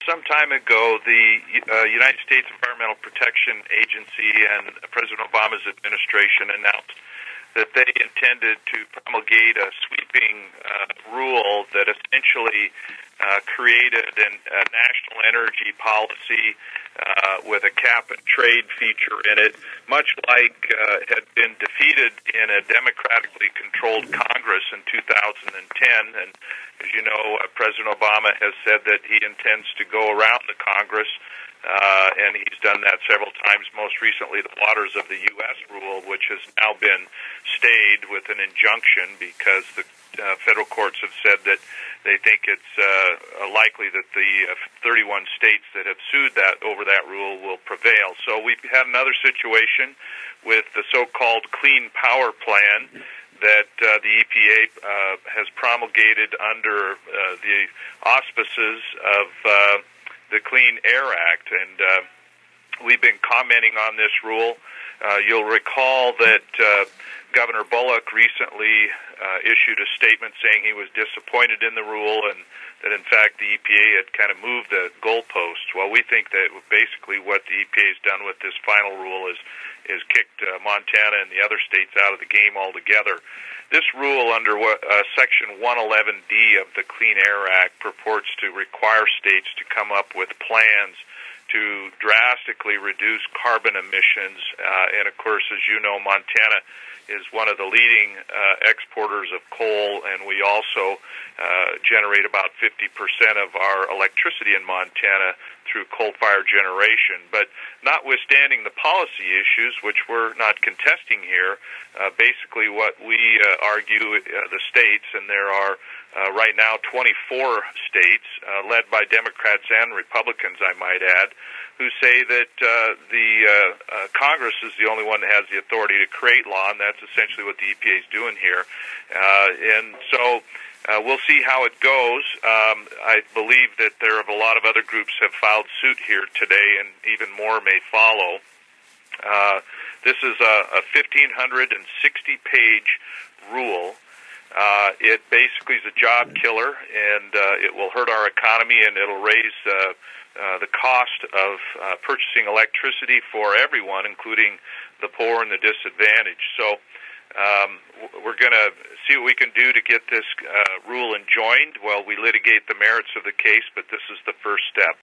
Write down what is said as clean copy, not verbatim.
Some time ago, the United States Environmental Protection Agency and President Obama's administration announced that they intended to promulgate a sweeping rule that essentially created a national energy policy with a cap-and-trade feature in it, much like had been defeated in a democratically controlled Congress in 2010. And as you know, President Obama has said that he intends to go around the Congress, and he's done that several times, most recently the Waters of the U.S. rule, which has now been stayed with an injunction because the federal courts have said that they think it's likely that the 31 states that have sued that over that rule will prevail. So we've had another situation with the so-called Clean Power Plan that the EPA has promulgated under the auspices of the Clean Air Act, and we've been commenting on this rule. You'll recall that Governor Bullock recently issued a statement saying he was disappointed in the rule and that, in fact, the EPA had kind of moved the goalposts. Well, we think that basically what the EPA has done with this final rule is kicked Montana and the other states out of the game altogether. This rule under Section 111D of the Clean Air Act purports to require states to come up with plans to drastically reduce carbon emissions. And, of course, as you know, Montana is one of the leading exporters of coal, and we also generate about 50% of our electricity in Montana through coal-fired generation. But notwithstanding the policy issues, which we're not contesting here, basically what we argue, the states, and there are right now 24 states, led by Democrats and Republicans, I might add, who say that the Congress is the only one that has the authority to create law, and that's essentially what the EPA is doing here. And so we'll see how it goes. I believe that there are a lot of other groups have filed suit here today, and even more may follow. This is a 1,560-page rule. It basically is a job killer, and it will hurt our economy, and it'll raise the cost of purchasing electricity for everyone, including the poor and the disadvantaged. So we're going to see what we can do to get this rule enjoined while we litigate the merits of the case, but this is the first step.